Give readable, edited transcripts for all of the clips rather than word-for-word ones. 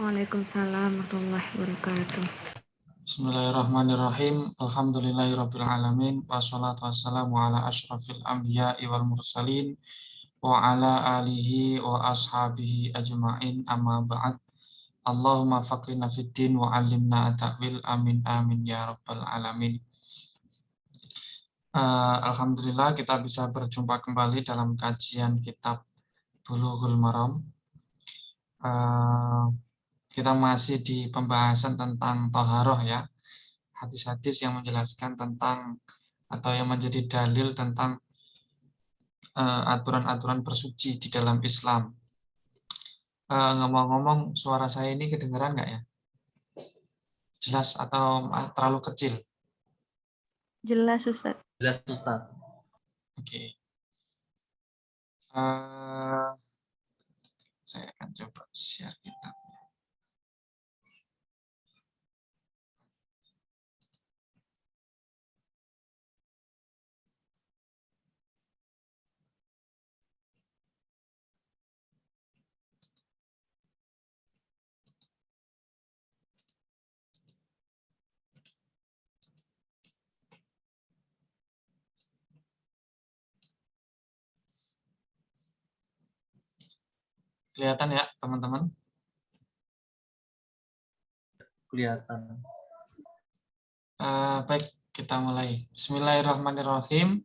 Waalaikumsalam warahmatullahi wabarakatuh. Bismillahirrahmanirrahim. Alhamdulillahirabbil alamin wassalatu wassalamu ala asyrafil anbiya'i wal mursalin wa ala alihi wa ashabihi ajma'in amma ba'd. Allahumma faqihna fid din wa 'allimna ta'wil amin amin ya rabbal alamin. Alhamdulillah kita bisa berjumpa kembali dalam kajian kitab Bulughul Maram. Kita masih di pembahasan tentang taharah ya. Hadis-hadis yang menjelaskan tentang atau yang menjadi dalil tentang aturan-aturan bersuci di dalam Islam. Ngomong-ngomong, suara saya ini kedengeran nggak ya? Jelas atau terlalu kecil? Jelas, Ustaz. Jelas, Ustaz. Oke. Saya akan coba share kitab. Kelihatan ya, teman-teman? Kelihatan. Baik, kita mulai. Bismillahirrahmanirrahim.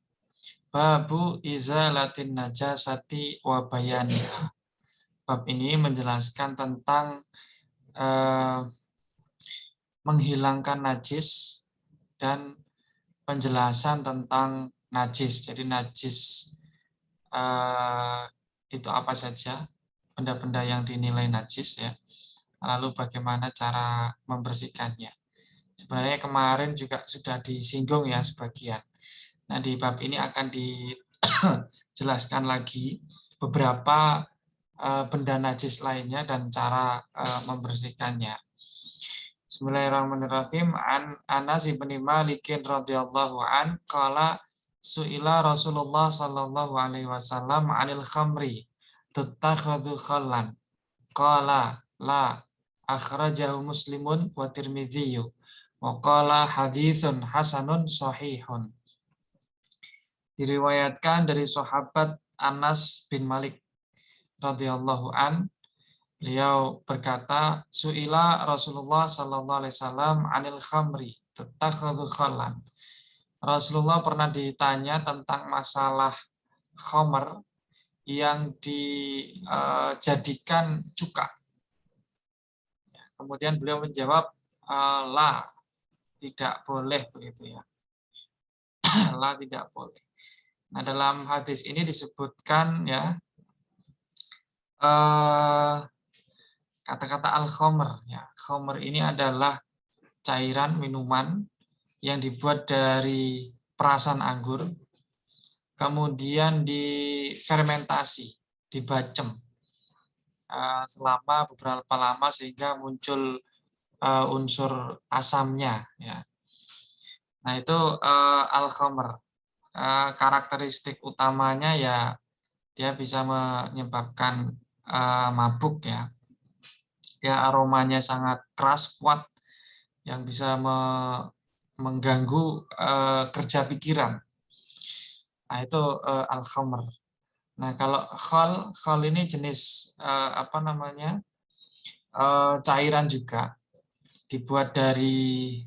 Babu izalatin najasati wa bayaniha. Bab ini menjelaskan tentang menghilangkan najis dan penjelasan tentang najis. Jadi najis itu apa saja, benda-benda yang dinilai najis ya. Lalu bagaimana cara membersihkannya. Sebenarnya kemarin juga sudah disinggung ya sebagian. Nah, di bab ini akan dijelaskan lagi beberapa benda najis lainnya dan cara membersihkannya. Bismillahirrahmanirrahim. An Anas bin Malik radhiyallahu an qala su'ila Rasulullah sallallahu alaihi wasallam 'anil khamri tattakhadhu khallan. Qala la, akhrajahu Muslimun wa Tirmidzi wa qala haditsun hasanun sahihun. Diriwayatkan dari sahabat Anas bin Malik radhiyallahu an, beliau berkata, su'ila Rasulullah sallallahu alaihi wasallam 'anil khamri tattakhadhu khallan. Rasulullah pernah ditanya tentang masalah khamr yang dijadikan cuka. Kemudian beliau menjawab, la, tidak boleh begitu ya. La, tidak boleh. Nah, dalam hadis ini disebutkan ya kata-kata al-khamr ya. Khamr ini adalah cairan minuman yang dibuat dari perasan anggur, kemudian difermentasi, dibacem selama beberapa lama sehingga muncul unsur asamnya ya. Nah, itu al-khamr. Karakteristik utamanya ya dia bisa menyebabkan mabuk ya. Ya, aromanya sangat keras, kuat, yang bisa mengganggu kerja pikiran. Nah, itu al-khamr. Nah, kalau khal ini jenis cairan juga, dibuat dari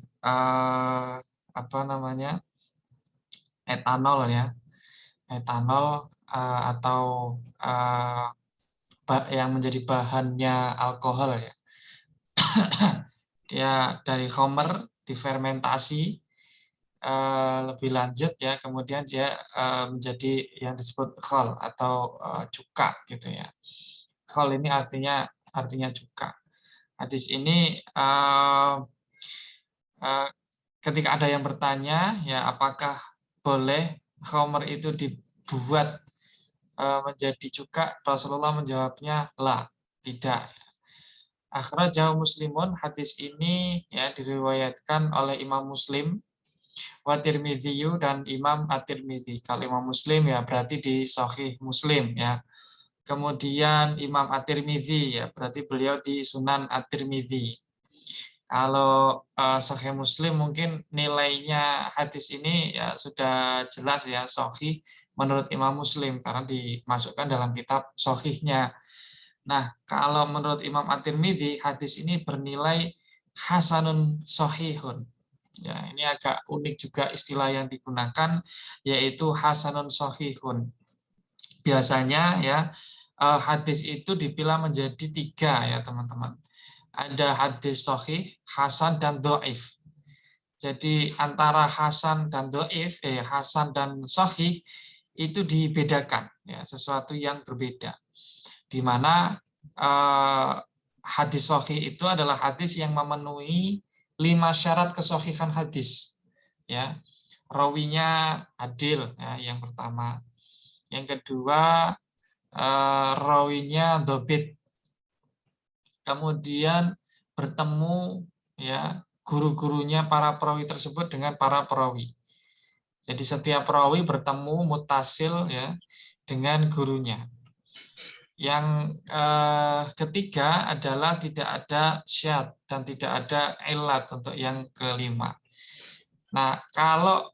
etanol ya, etanol atau yang menjadi bahannya alkohol ya. Dia dari khamr difermentasi lebih lanjut ya, kemudian dia menjadi yang disebut khal atau cuka gitu ya. Khal ini artinya cuka. Hadis ini ketika ada yang bertanya ya apakah boleh khamr itu dibuat menjadi cuka, Rasulullah menjawabnya la, tidak. Akhrajahu Muslimun, hadis ini ya diriwayatkan oleh Imam Muslim wa Tirmidzi dan Imam At-Tirmidzi. Kalau Imam Muslim ya berarti di Sahih Muslim ya. Kemudian Imam At-Tirmidzi, ya berarti beliau di Sunan At-Tirmidzi. Kalau Sahih Muslim mungkin nilainya hadis ini ya sudah jelas ya sahih menurut Imam Muslim karena dimasukkan dalam kitab sahihnya. Nah, kalau menurut Imam At-Tirmidzi hadis ini bernilai hasanun sahihun. Ya, ini agak unik juga istilah yang digunakan yaitu hasanun sahihun. Biasanya ya hadis itu dipilah menjadi 3 ya teman-teman. Ada hadis sahih, hasan dan dhaif. Jadi antara hasan dan dhaif, hasan dan sahih itu dibedakan ya, sesuatu yang berbeda. Di mana hadis sahih itu adalah hadis yang memenuhi 5 syarat kesahihan hadis. Ya. Rawinya adil ya, yang pertama. Yang kedua rawinya dobit. Kemudian bertemu ya guru-gurunya para perawi tersebut dengan para perawi. Jadi setiap perawi bertemu mutasil ya dengan gurunya. Yang ketiga adalah tidak ada syad dan tidak ada ilat untuk yang kelima. Nah, kalau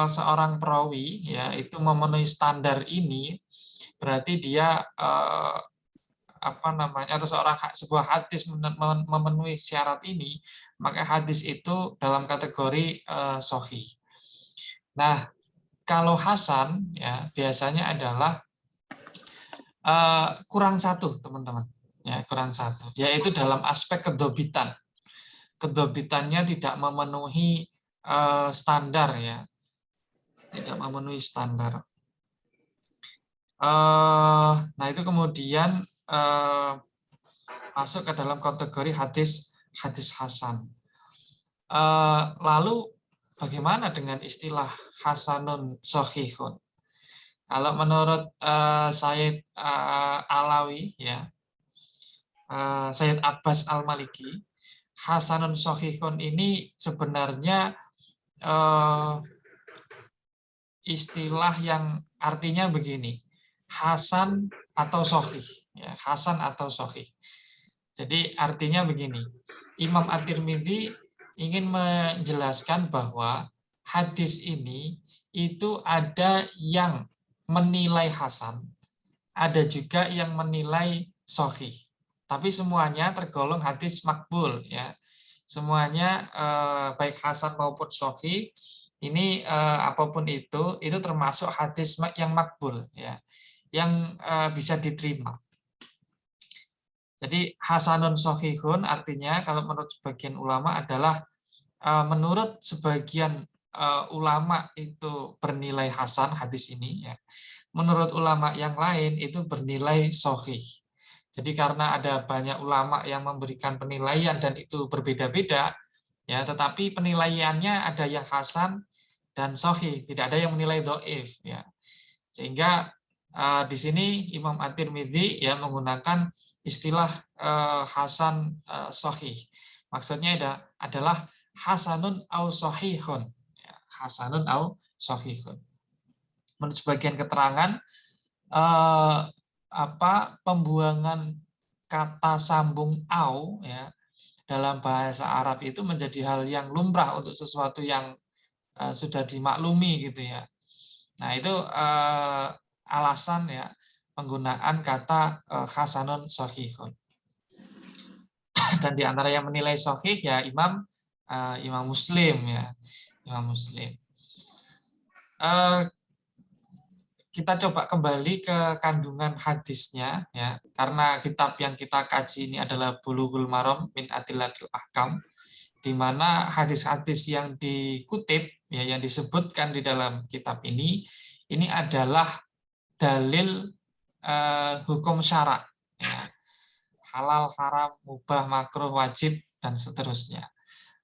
seorang perawi ya itu memenuhi standar ini, berarti dia atau sebuah hadis memenuhi syarat ini, maka hadis itu dalam kategori sahih. Nah, kalau hasan ya biasanya adalah kurang satu, teman-teman. Ya, kurang satu, yaitu dalam aspek kedobitan. Kedobitannya tidak memenuhi standar ya. Tidak memenuhi standar. Nah, itu kemudian masuk ke dalam kategori hadis hasan. Lalu bagaimana dengan istilah hasanun sahihun? Kalau menurut Sayyid Alawi ya, Sayyid Abbas Al-Maliki, hasanun sahihun ini sebenarnya istilah yang artinya begini, hasan atau sahih ya, hasan atau sahih. Jadi artinya begini, Imam At-Tirmidzi ingin menjelaskan bahwa hadis ini itu ada yang menilai hasan, ada juga yang menilai sahih. Tapi semuanya tergolong hadis makbul ya. Semuanya baik hasan maupun sahih ini apapun itu termasuk hadis yang makbul ya, yang bisa diterima. Jadi hasanun sahihun artinya kalau menurut sebagian ulama adalah menurut sebagian ulama itu bernilai hasan hadis ini ya. Menurut ulama yang lain itu bernilai sahih. Jadi karena ada banyak ulama yang memberikan penilaian dan itu berbeda-beda ya, tetapi penilaiannya ada yang hasan dan sahih, tidak ada yang menilai dhaif ya. Sehingga di sini Imam At-Tirmidzi ya menggunakan istilah hasan sahih. Maksudnya adalah hasanun au sahihun. Ya, hasanun au sahihun. Menurut sebagian keterangan pembuangan kata sambung au ya dalam bahasa Arab itu menjadi hal yang lumrah untuk sesuatu yang sudah dimaklumi gitu ya. Nah, itu alasan ya penggunaan kata hasanun sahihun. Dan di antara yang menilai sahih ya Imam Muslim ya. Imam Muslim. Kita coba kembali ke kandungan hadisnya ya, karena kitab yang kita kaji ini adalah Bulughul Maram min Adillatil Ahkam, di mana hadis-hadis yang dikutip ya, yang disebutkan di dalam kitab ini adalah dalil hukum syara ya, halal, haram, mubah, makruh, wajib dan seterusnya.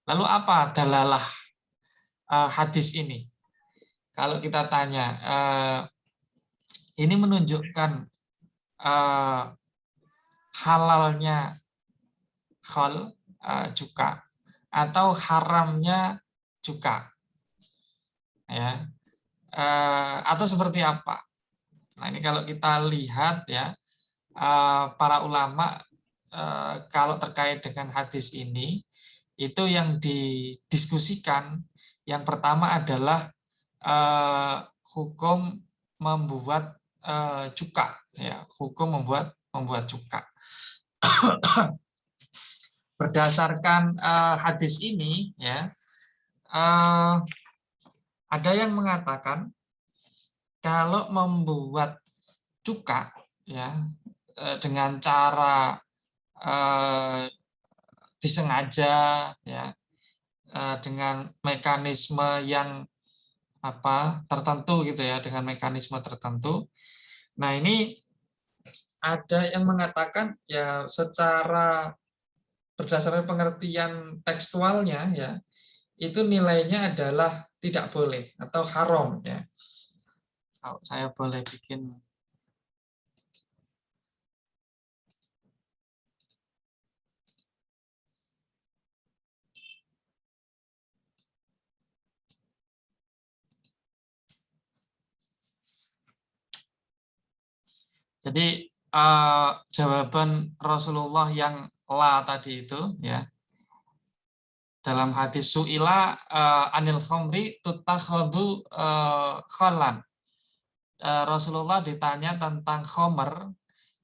Lalu apa dalalah hadis ini? Kalau kita tanya, ini menunjukkan halalnya khol cuka atau haramnya cuka ya, atau seperti apa Nah, ini kalau kita lihat ya, para ulama kalau terkait dengan hadis ini, itu yang didiskusikan yang pertama adalah hukum membuat cuka, ya, hukum membuat cuka. Berdasarkan hadis ini, ya, ada yang mengatakan kalau membuat cuka, ya, dengan cara disengaja, ya, dengan mekanisme yang tertentu gitu ya, dengan mekanisme tertentu. Nah, ini ada yang mengatakan ya secara berdasarkan pengertian tekstualnya ya, itu nilainya adalah tidak boleh atau haram ya. Kalau saya boleh bikin jadi jawaban Rasulullah yang la tadi itu ya, dalam hadis su'ila anil khamri tutakhadhu khallan. Rasulullah ditanya tentang khomer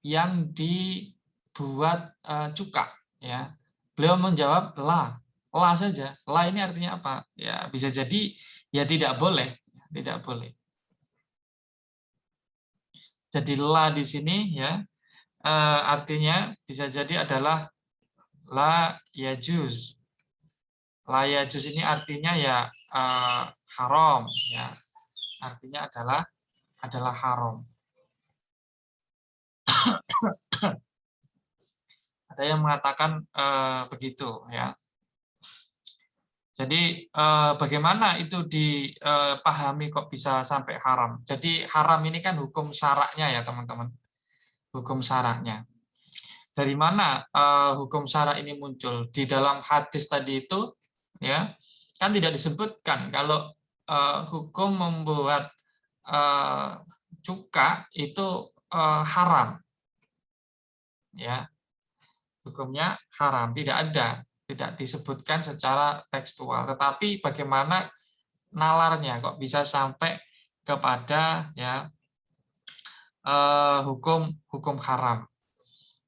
yang dibuat cuka, ya. Beliau menjawab la saja. La ini artinya apa? Ya bisa jadi ya tidak boleh, tidak boleh. Jadi la di sini ya artinya bisa jadi adalah la yajuz. La yajuz ini artinya ya haram, ya. Artinya adalah haram. Ada yang mengatakan begitu ya. Jadi bagaimana itu dipahami kok bisa sampai haram? Jadi haram ini kan hukum syaraknya ya teman-teman, hukum syaraknya. Dari mana hukum syarak ini muncul? Di dalam hadis tadi itu ya kan tidak disebutkan kalau hukum membuat cuka itu haram, ya. Hukumnya haram, tidak ada, tidak disebutkan secara tekstual. Tetapi bagaimana nalarnya kok bisa sampai kepada ya hukum haram?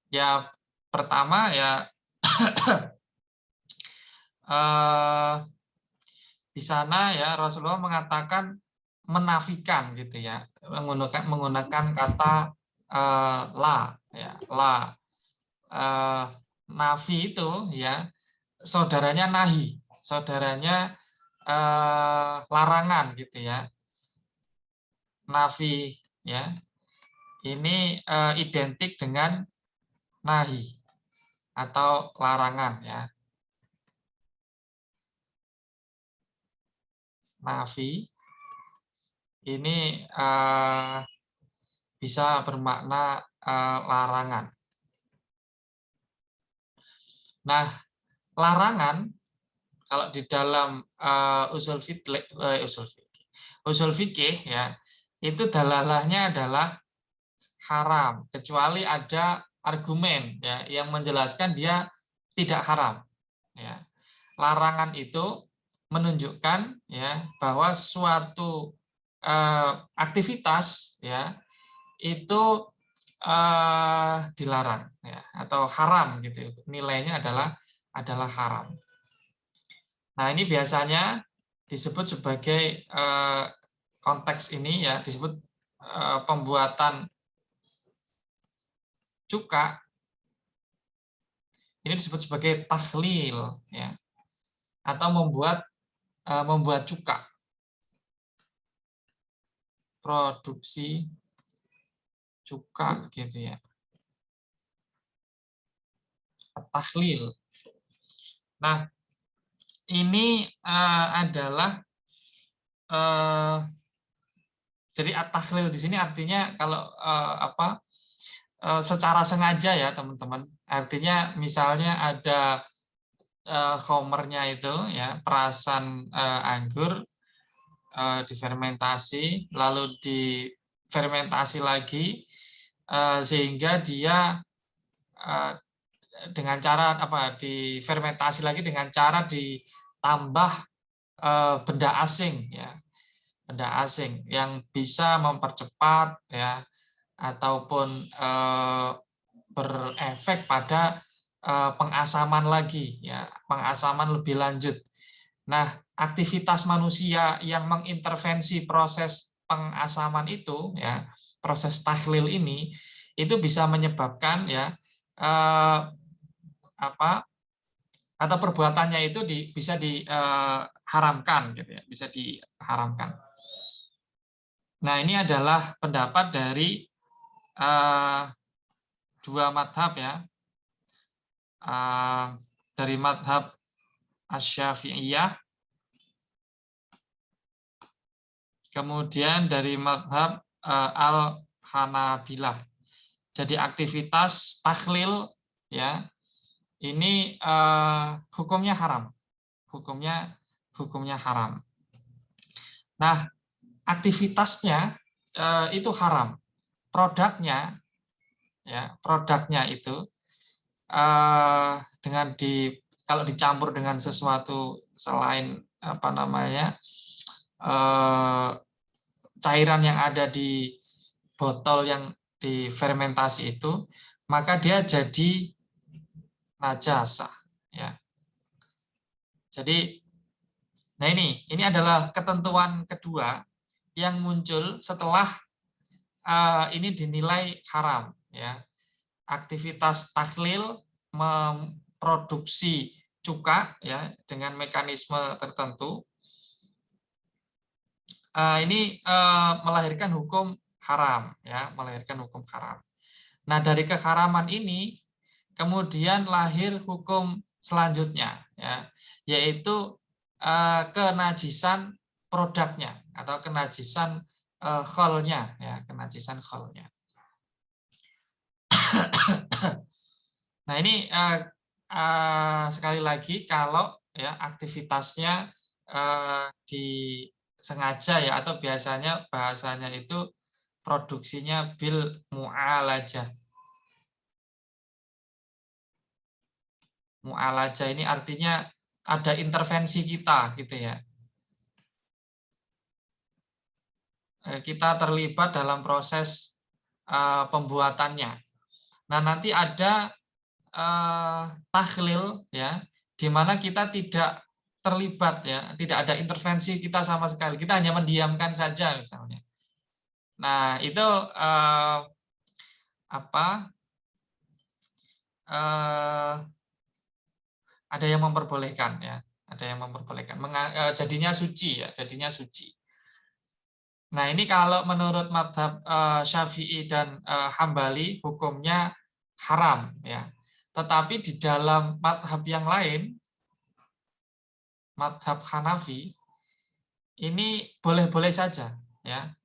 Ya pertama ya di sana ya Rasulullah mengatakan menafikan gitu ya, menggunakan kata la ya, la. Nafi itu ya saudaranya nahi, saudaranya larangan gitu ya. Nafi ya ini identik dengan nahi atau larangan ya. Nafi ini bisa bermakna larangan. Nah, larangan kalau di dalam usul fikih ya, itu dalalahnya adalah haram kecuali ada argumen ya yang menjelaskan dia tidak haram ya. Larangan itu menunjukkan ya bahwa suatu aktivitas ya itu dilarang ya atau haram gitu, nilainya adalah haram. Nah, ini biasanya disebut sebagai konteks ini ya disebut pembuatan cuka, ini disebut sebagai takhlil ya, atau membuat cuka, produksi cuka gitu ya, takhlil. Nah, ini adalah jadi at-takhlil di sini artinya kalau secara sengaja ya teman-teman. Artinya misalnya ada khomernya itu ya, perasan anggur difermentasi lalu difermentasi lagi sehingga dia dengan cara difermentasi lagi dengan cara ditambah benda asing ya, benda asing yang bisa mempercepat ya ataupun berefek pada pengasaman lagi ya, pengasaman lebih lanjut. Nah, aktivitas manusia yang mengintervensi proses pengasaman itu ya, proses takhlil ini itu bisa menyebabkan ya atau perbuatannya itu bisa diharamkan gitu ya, bisa diharamkan. Nah, ini adalah pendapat dari dua madhab ya, dari madhab Asy-Syafi'iyah, kemudian dari madhab Al-Hanabilah. Jadi aktivitas takhlil ya ini hukumnya haram, hukumnya haram. Nah, aktivitasnya itu haram, produknya itu dengan kalau dicampur dengan sesuatu selain cairan yang ada di botol yang difermentasi itu, maka dia jadi najasah ya. Jadi nah ini adalah ketentuan kedua yang muncul setelah ini dinilai haram ya. Aktivitas takhlil memproduksi cuka ya dengan mekanisme tertentu ini melahirkan hukum haram ya, melahirkan hukum haram. Nah, dari keharaman ini kemudian lahir hukum selanjutnya ya, yaitu kenajisan produknya atau kenajisan kholnya ya, kenajisan kholnya. Nah, ini sekali lagi kalau ya aktivitasnya disengaja ya, atau biasanya bahasanya itu produksinya bil mu'alajah. Mu'alajah ini artinya ada intervensi kita gitu ya. Kita terlibat dalam proses pembuatannya. Nah, nanti ada takhlil ya, di mana kita tidak terlibat ya, tidak ada intervensi kita sama sekali. Kita hanya mendiamkan saja misalnya. Nah, itu ada yang memperbolehkan ya, ada yang memperbolehkan jadinya suci ya, jadinya suci. Nah, ini kalau menurut madhab Syafi'i dan Hambali hukumnya haram ya. Tetapi di dalam madhab yang lain, madhab Hanafi, ini boleh-boleh saja ya,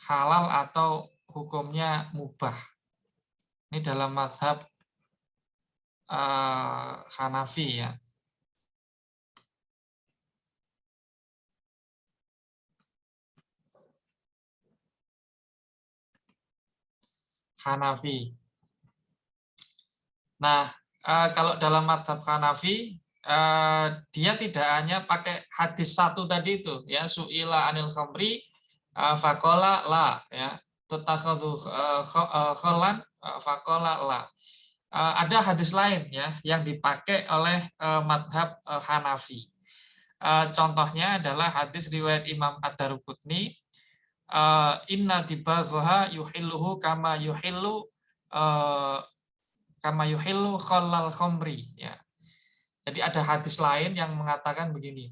halal atau hukumnya mubah. Ini dalam madhab Hanafi ya. Hanafi. Nah, kalau dalam madhab Hanafi, dia tidak hanya pakai hadis satu tadi itu, ya, su'ila anil khamri, faqala la, ya, tutakhadhu khallan, faqala la. Ada hadis lain ya yang dipakai oleh madhab Hanafi. Contohnya adalah hadis riwayat Imam Ad-Daruqutni, inna dibaghaha yuhilluhu kama yuhillu khallal khamri ya. Jadi ada hadis lain yang mengatakan begini,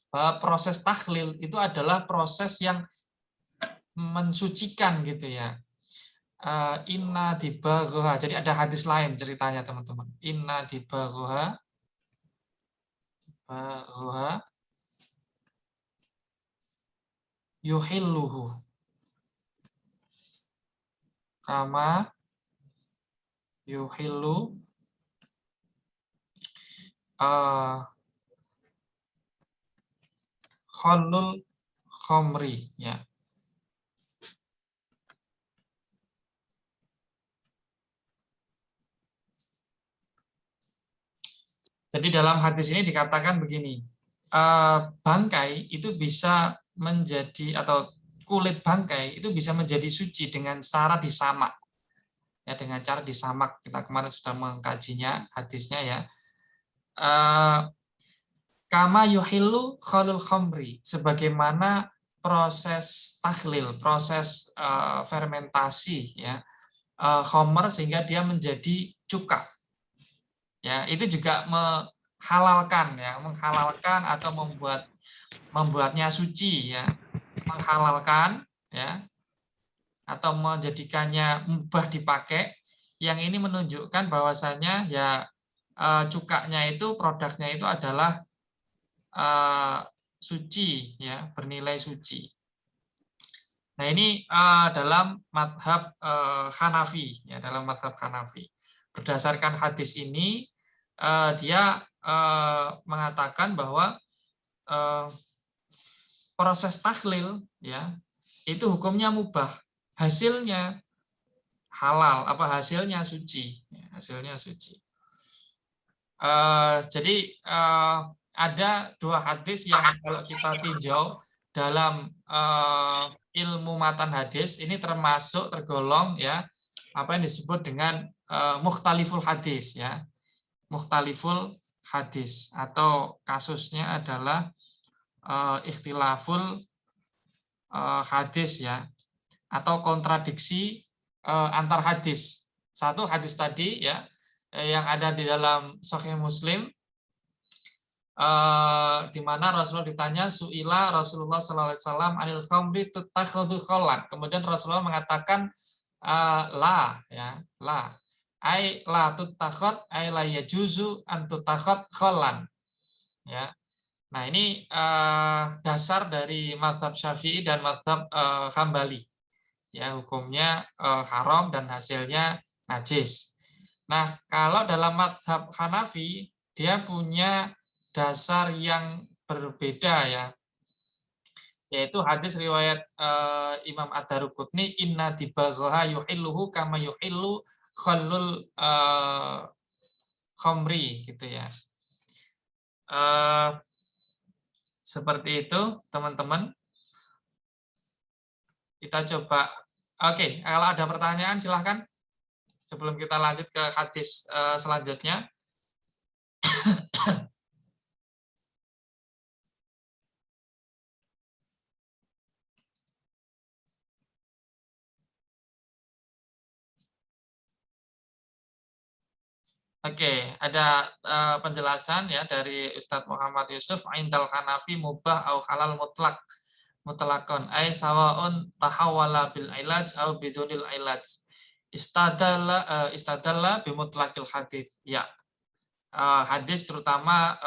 bahwa proses takhlil itu adalah proses yang mensucikan gitu ya. Inna dibaghaha. Jadi ada hadis lain ceritanya teman-teman. Inna dibaghaha yuhilluhu kama yuhillu khallul khamri ya. Jadi dalam hadis ini dikatakan begini, bangkai itu bisa menjadi, atau kulit bangkai itu bisa menjadi suci dengan cara disamak. Ya, dengan cara disamak. Kita kemarin sudah mengkajinya hadisnya ya. Kama yuhillu khalul khamri, sebagaimana proses takhlil, proses fermentasi ya, khamr sehingga dia menjadi cuka. Ya, itu juga menghalalkan ya, menghalalkan atau membuatnya suci ya, menghalalkan ya, atau menjadikannya mubah dipakai. Yang ini menunjukkan bahwasanya ya cukanya itu, produknya itu adalah suci ya, bernilai suci. Nah, ini dalam mazhab Hanafi ya, dalam mazhab Hanafi. Berdasarkan hadis ini dia mengatakan bahwa proses takhlil ya itu hukumnya mubah, hasilnya halal, hasilnya suci, ya, hasilnya suci. Jadi ada dua hadis yang kalau kita tinjau dalam ilmu matan hadis, ini tergolong ya apa yang disebut dengan mukhtaliful hadis ya, mukhtaliful hadis, atau kasusnya adalah ikhtilaful hadis ya, atau kontradiksi antar hadis. Satu hadis tadi ya yang ada di dalam Sahih Muslim, di mana Rasulullah ditanya, su'ila Rasulullah SAW anil khamri tutakhadhu khallan. Kemudian Rasulullah mengatakan la ya, la. Ai la tutakhad ai la yajuzu an tutakhad khallan. Ya. Nah, ini dasar dari mazhab Syafi'i dan mazhab Hambali. Ya, hukumnya haram dan hasilnya najis. Nah, kalau dalam mazhab Hanafi, dia punya dasar yang berbeda ya, yaitu hadis riwayat Imam Ad-Daruqutni, inna dibaghaha yuhilluhu kama yuhillu khallul khamri, gitu ya. Seperti itu, teman-teman. Kita coba. Oke, kalau ada pertanyaan silahkan sebelum kita lanjut ke hadis selanjutnya. Oke, ada penjelasan ya dari Ustadz Muhammad Yusuf, Indal Hanafi mubah au halal mutlak, mutlakon ay sawaun tahawala bil ilaj au bidunil ilaj. Istadalla bimutlakil hadis. Ya, hadis terutama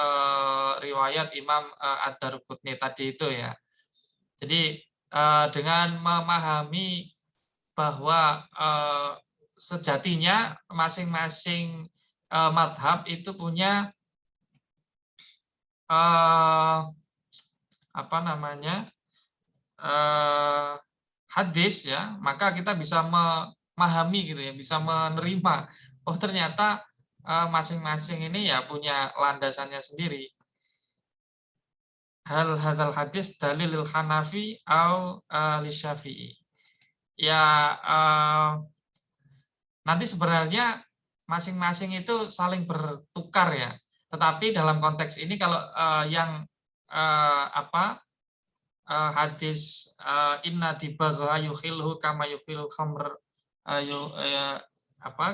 riwayat Imam Ad-Daruqutni tadi itu ya. Jadi dengan memahami bahwa sejatinya masing-masing madhab itu punya hadis ya, maka kita bisa memahami gitu ya, bisa menerima oh ternyata masing-masing ini ya punya landasannya sendiri. Hal hadzal hadis dalilil Hanafi au li Syafi'i. Ya nanti sebenarnya masing-masing itu saling bertukar ya. Tetapi dalam konteks ini kalau yang hadis inna dibagha yuhilhu kama yuhilul khamr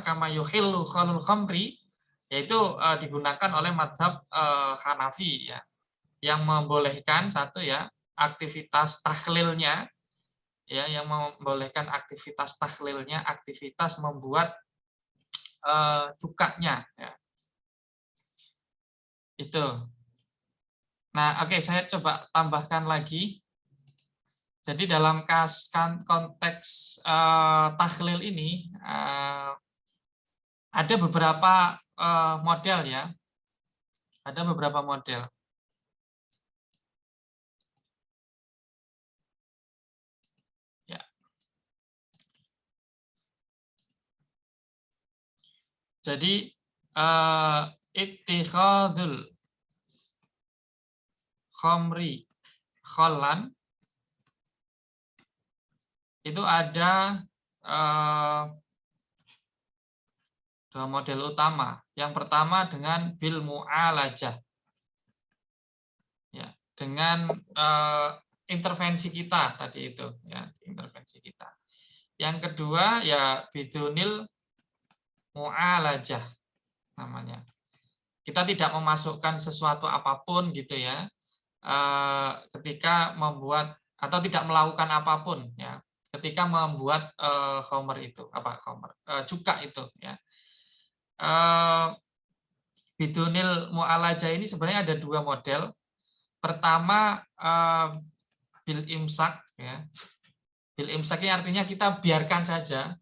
kama yuhillu khalul khamri, yaitu digunakan oleh madhab Hanafi ya, yang membolehkan satu ya aktivitas takhlilnya ya, yang membolehkan aktivitas takhlilnya, aktivitas membuat cukanya ya. Itu. Nah, oke, saya coba tambahkan lagi. Jadi dalam konteks takhlil ini ada beberapa model ya. Ada beberapa model. Ya. Jadi ittikhadul khamri khallan, itu ada dua model utama. Yang pertama dengan bil mu'alajah, ya, dengan intervensi kita tadi itu, ya, intervensi kita. Yang kedua ya bidunil mu'alajah namanya. Kita tidak memasukkan sesuatu apapun gitu ya, ketika membuat atau tidak melakukan apapun ya, ketika membuat khamr itu, cuka itu ya. Bidunil mu'alajah ini sebenarnya ada dua model. Pertama bil imsak ya. Bil imsak ini artinya kita biarkan saja.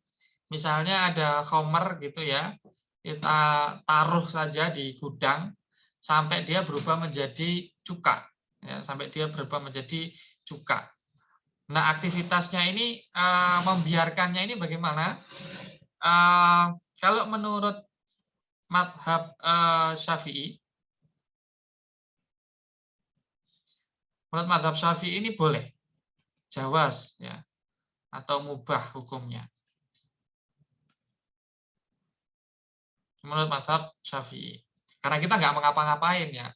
Misalnya ada khamr gitu ya, kita taruh saja di gudang sampai dia berubah menjadi cuka ya, sampai dia berubah menjadi cuka. Nah, aktivitasnya ini membiarkannya ini bagaimana? Kalau menurut madhab Syafi'i, menurut madhab Syafi'i ini boleh, jawaz ya, atau mubah hukumnya. Menurut madhab Syafi'i, karena kita nggak mengapa-ngapain ya,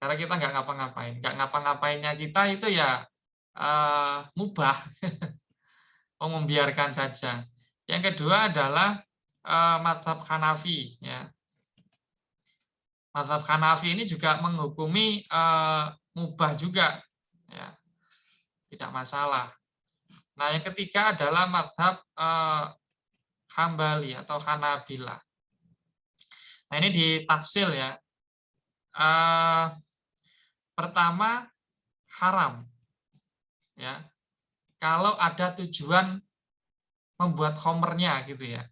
karena kita nggak ngapa-ngapain, nggak ngapa-ngapainnya kita itu ya mubah, membiarkan saja. Yang kedua adalah madhab Hanafi ya. Mazhab Hanafi ini juga menghukumi mubah juga, ya, tidak masalah. Nah, yang ketiga adalah mazhab Hambali atau Hanabilah. Nah, ini di tafsil ya. Pertama haram, ya, kalau ada tujuan membuat khomernya gitu ya.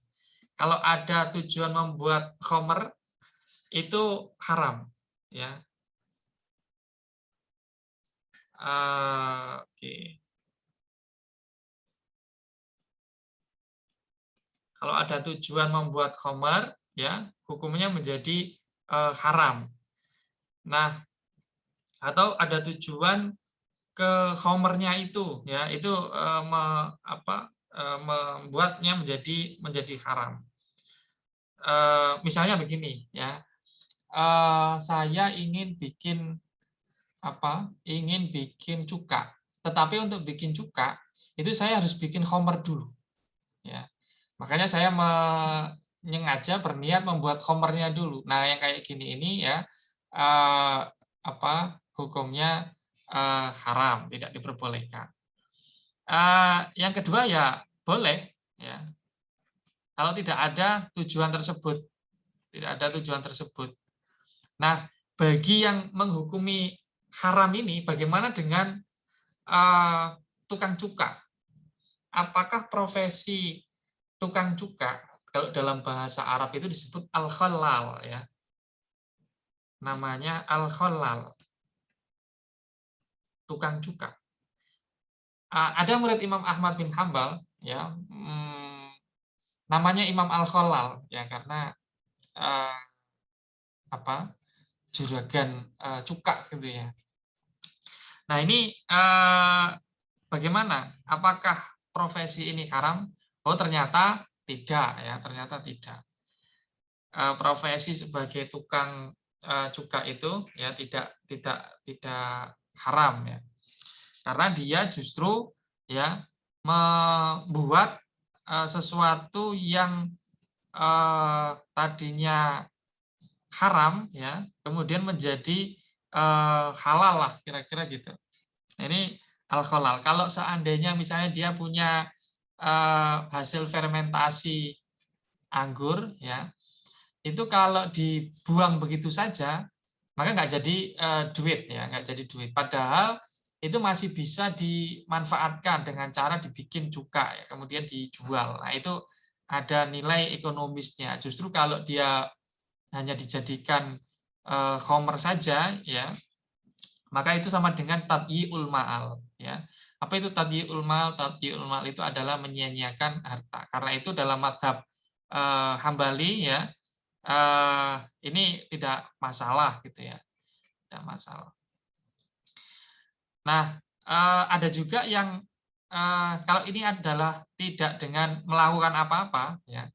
Kalau ada tujuan membuat khomer itu haram ya. Oke. Kalau ada tujuan membuat khamar ya, hukumnya menjadi haram. Nah, atau ada tujuan ke khamarnya itu ya, itu membuatnya menjadi haram. Misalnya begini ya. Saya ingin bikin cuka, tetapi untuk bikin cuka itu saya harus bikin khamr dulu ya, makanya saya menyengaja berniat membuat khamrnya dulu. Nah, yang kayak gini ini ya hukumnya haram, tidak diperbolehkan. Yang kedua ya boleh ya, kalau tidak ada tujuan tersebut, Nah, bagi yang menghukumi haram ini, bagaimana dengan tukang cuka? Apakah profesi tukang cuka, kalau dalam bahasa Arab itu disebut al-khallal ya. Namanya al-khallal, tukang cuka. Ada murid Imam Ahmad bin Hambal ya, namanya Imam al-khallal ya, karena juragan cuka gitu ya. Nah, ini bagaimana? Apakah profesi ini haram? Oh, ternyata tidak ya, ternyata tidak. Profesi sebagai tukang cuka itu ya tidak haram ya. Karena dia justru ya membuat sesuatu yang tadinya haram ya, kemudian menjadi halal lah, kira-kira gitu. Ini al-khalal. Kalau seandainya misalnya dia punya hasil fermentasi anggur ya, itu kalau dibuang begitu saja maka nggak jadi duit ya, nggak jadi duit. Padahal itu masih bisa dimanfaatkan dengan cara dibikin cuka ya, kemudian dijual. Nah, itu ada nilai ekonomisnya. Justru kalau dia hanya dijadikan khamr saja ya, maka itu sama dengan tadyi'ul ma'al ya. Apa itu tadyi'ul ma'al? Tadyi'ul ma'al itu adalah menyia-nyiakan harta. Karena itu dalam mazhab Hambali ya, ini tidak masalah gitu ya, tidak masalah. Nah, ada juga yang kalau ini adalah tidak dengan melakukan apa-apa, ya.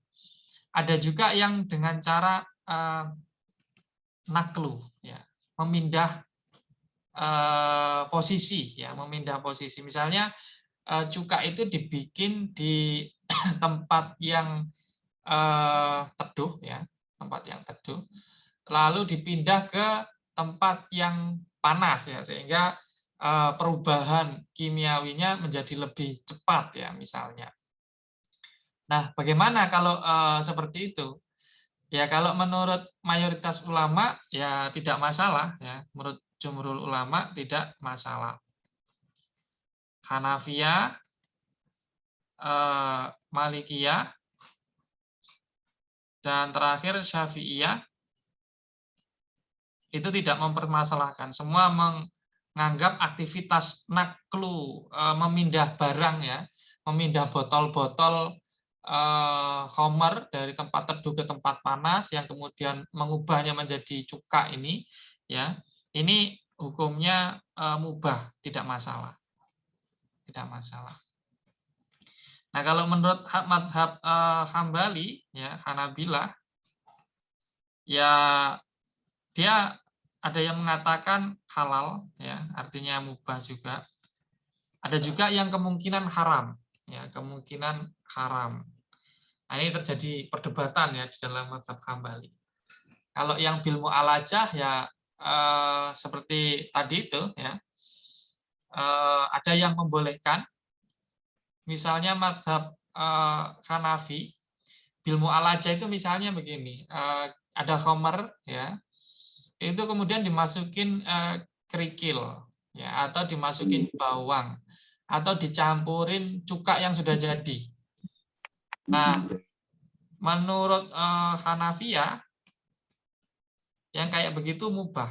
Ada juga yang dengan cara naklu, ya, memindah posisi, ya, memindah posisi. Misalnya cuka itu dibikin di tempat yang teduh, ya, tempat yang teduh, lalu dipindah ke tempat yang panas, ya, sehingga perubahan kimiawinya menjadi lebih cepat, ya, misalnya. Nah, bagaimana kalau seperti itu? Ya, kalau menurut mayoritas ulama ya tidak masalah, ya. Menurut jumhurul ulama tidak masalah. Hanafiyah, Malikiyah, dan terakhir Syafi'iyah itu tidak mempermasalahkan. Semua menganggap aktivitas naklu, memindah barang, ya, memindah botol-botol khamar dari tempat teduh ke tempat panas yang kemudian mengubahnya menjadi cuka ini, ya, ini hukumnya mubah, tidak masalah, tidak masalah. Nah, kalau menurut madhab Hambali, ya, Hanabilah, ya, dia ada yang mengatakan halal, ya, artinya mubah juga. Ada juga yang kemungkinan haram, ya, kemungkinan haram. Nah, ini terjadi perdebatan, ya, di dalam mazhab Hambali. Kalau yang bil mu'alajah, ya, seperti tadi itu, ya, ada yang membolehkan. Misalnya mazhab Hanafi, bil mu'alajah itu misalnya begini, ada khamar, ya, itu kemudian dimasukin kerikil, ya, atau dimasukin bawang, atau dicampurin cuka yang sudah jadi. Nah, menurut Hanafiyah, yang kayak begitu mubah,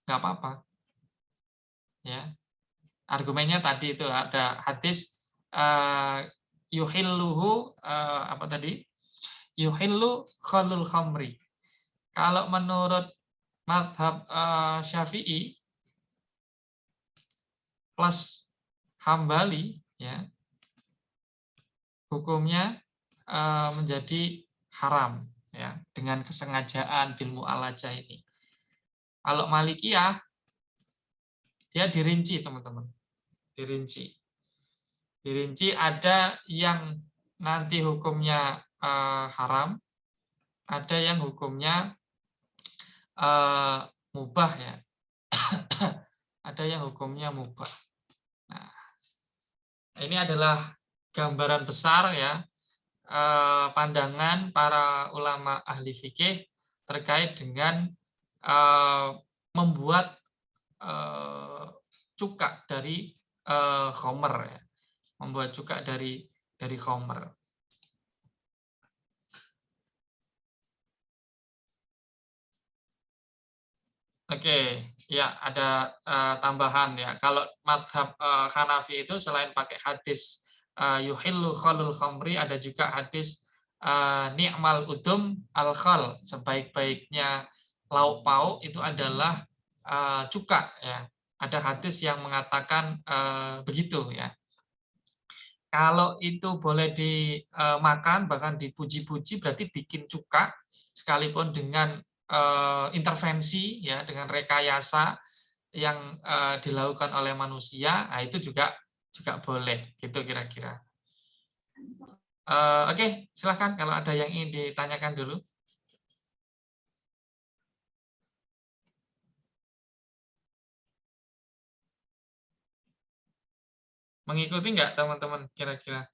nggak apa-apa. Ya, argumennya tadi itu ada hadis yuhilluhu apa tadi? Yuhillu khalul khamri. Kalau menurut mazhab Syafi'i plus Hambali, ya, hukumnya menjadi haram, ya, dengan kesengajaan bil mu'alajah ini. Kalau Malikiyah dia dirinci, teman-teman. Dirinci. Dirinci, ada yang nanti hukumnya haram, ada yang hukumnya mubah, ya. Ada yang hukumnya mubah. Nah, ini adalah gambaran besar, ya, pandangan para ulama ahli fikih terkait dengan membuat cuka dari khamar, ya. Membuat cuka dari khamar. Oke, ya, ada tambahan, ya. Kalau mazhab Hanafi itu selain pakai hadis yuhillu khalul khamri, ada juga hadis ni'mal udum al khal, sebaik-baiknya lauk pauk itu adalah cuka, ya. Ada hadis yang mengatakan begitu, ya. Kalau itu boleh dimakan, bahkan dipuji-puji, berarti bikin cuka, sekalipun dengan intervensi, ya, dengan rekayasa yang dilakukan oleh manusia, nah itu juga boleh, gitu kira-kira. Oke, silahkan kalau ada yang ingin ditanyakan dulu. Mengikuti nggak teman-teman kira-kira?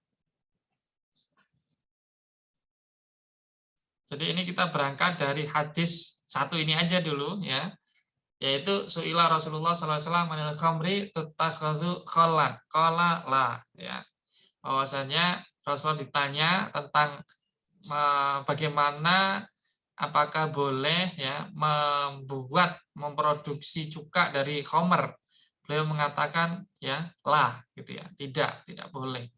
Jadi ini kita berangkat dari hadis satu ini aja dulu, ya, yaitu su'ila Rasulullah SAW manil khamri tutakhadhu khallan, qala la, ya. Bahwasanya Rasul ditanya tentang bagaimana, apakah boleh, ya, memproduksi cuka dari khamr. Beliau mengatakan, ya, lah, gitu, ya, tidak boleh.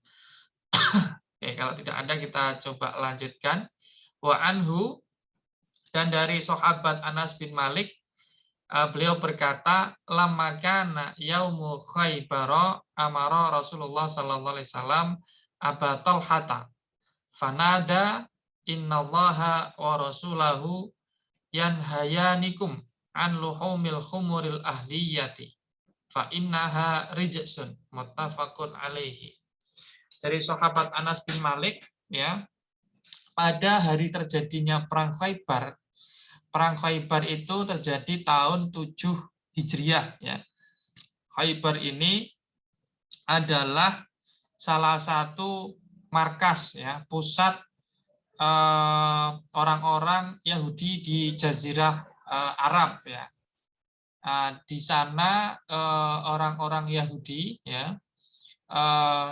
Oke, kalau tidak ada kita coba lanjutkan. Wa anhu, Dan dari sahabat Anas bin Malik, beliau berkata, lamma kana yaumu Khaybar amara Rasulullah sallallahu alaihi wasallam Aba Talhata fanada innallaha wa rasulahu yanhayanikum an luhumil khumuril ahliyati fa innaha rijsun muttafaqun alaihi. Dari sahabat Anas bin Malik, ya, pada hari terjadinya perang Khaybar. Perang Khaybar itu terjadi tahun 7 Hijriah, ya. Khaybar ini adalah salah satu markas, ya, pusat orang-orang Yahudi di Jazirah Arab, ya. Di sana orang-orang Yahudi, ya,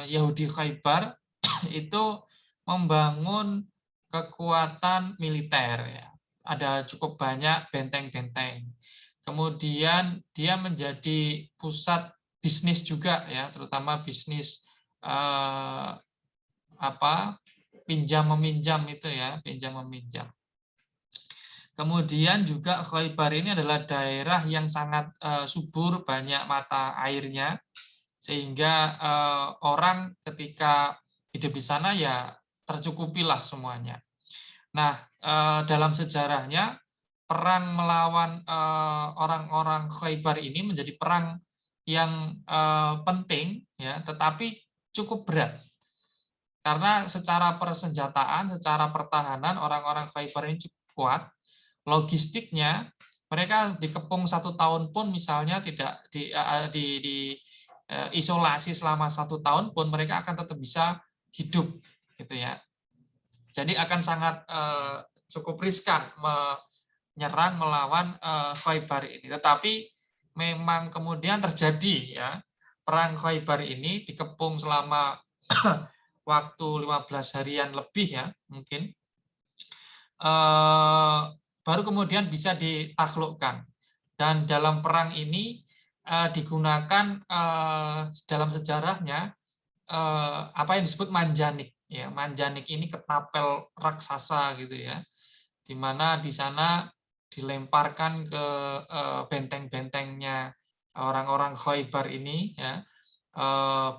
Yahudi Khaybar itu membangun kekuatan militer, ya. Ada cukup banyak benteng-benteng. Kemudian dia menjadi pusat bisnis juga, ya, terutama bisnis pinjam meminjam itu, ya, pinjam meminjam. Kemudian juga Khaybar ini adalah daerah yang sangat subur, banyak mata airnya, sehingga orang ketika hidup di sana ya tercukupilah semuanya. Nah, dalam sejarahnya perang melawan orang-orang Khaybar ini menjadi perang yang penting, ya, tetapi cukup berat. Karena secara persenjataan, secara pertahanan orang-orang Khaybar ini cukup kuat. Logistiknya mereka dikepung 1 tahun pun misalnya tidak isolasi selama 1 tahun pun mereka akan tetap bisa hidup, gitu ya. Jadi akan sangat cukup riskan menyerang melawan Khaybar ini. Tetapi memang kemudian terjadi, ya, perang Khaybar ini dikepung selama waktu 15 harian lebih, ya, mungkin. Baru kemudian bisa ditaklukkan. Dan dalam perang ini digunakan dalam sejarahnya apa yang disebut manjanik, ya. Manjanik ini ketapel raksasa, gitu ya, di mana di sana dilemparkan ke benteng-bentengnya orang-orang Khaybar ini, ya,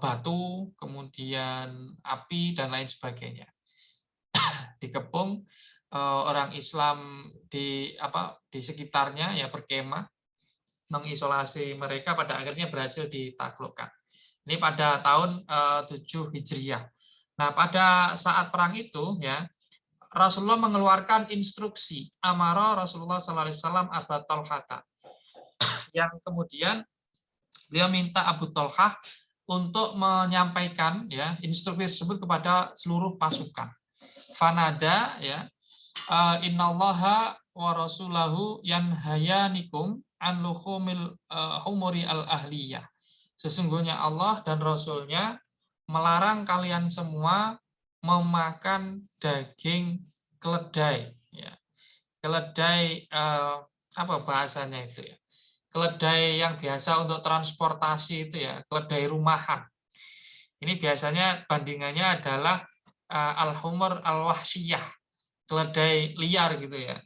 batu, kemudian api dan lain sebagainya. Dikepung orang Islam di sekitarnya, ya, berkemah, mengisolasi mereka, pada akhirnya berhasil ditaklukkan. Ini pada tahun 7 Hijriah. Nah, pada saat perang itu, ya, Rasulullah mengeluarkan instruksi amara Rasulullah SAW Abu Talhata, yang kemudian beliau minta Abu Talhah untuk menyampaikan, ya, instruksi tersebut kepada seluruh pasukan. Fanada, ya, innallaha wa rasulahu yanhayanikum an luhumil humuri al ahliyah. Sesungguhnya Allah dan Rasulnya melarang kalian semua memakan daging keledai, ya. Keledai apa bahasanya itu, ya? Keledai yang biasa untuk transportasi itu, ya, keledai rumahan. Ini biasanya bandingannya adalah al-humur al-wahsiyah, keledai liar, gitu ya.